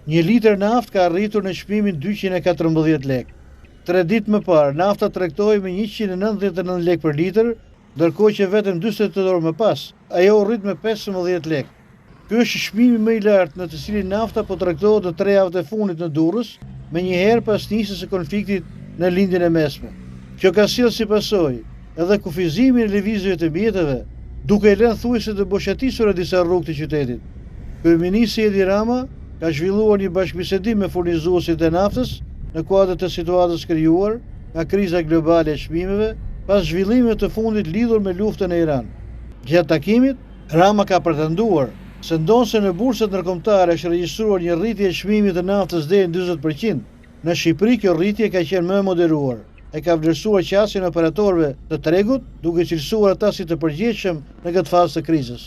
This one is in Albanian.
Një litër naftë ka arritur në çmimin 214 lekë. 3 ditë më parë, nafta tregtohej me 199 lekë për litër, ndërkohë që vetëm 48 orë më pas, ajo u rrit me 15 lekë. Ky është çmimi më i lartë në të cilin nafta po tregtohet në 3 javët e fundit në Durrës, me njëherë pas nisjes së konfliktit në lindjen e mesme. Kjo ka sjellë si pasojë edhe kufizimin e lëvizjeve të mjeteve, duke lënë thuajse të boshatisura disa rrugë të qytetit. Kryeministri Edi Rama ka zhvilluar një bashkëbisedim me furnizuesit e naftës në kuadër të situatës krijuar nga kriza globale e çmimeve pas zhvillimeve të fundit lidhur me luftën e Iran. Gjatë takimit, Rama ka pretenduar se ndonse në bursat ndërkombëtare është regjistruar një rritje e çmimit të naftës deri në 40%, në Shqipëri kjo rritje ka qenë më e moderuar. E ka vlerësuar qasjen e operatorëve të tregut, duke cilësuar ata si të përgjegjshëm në këtë fazë të krizës.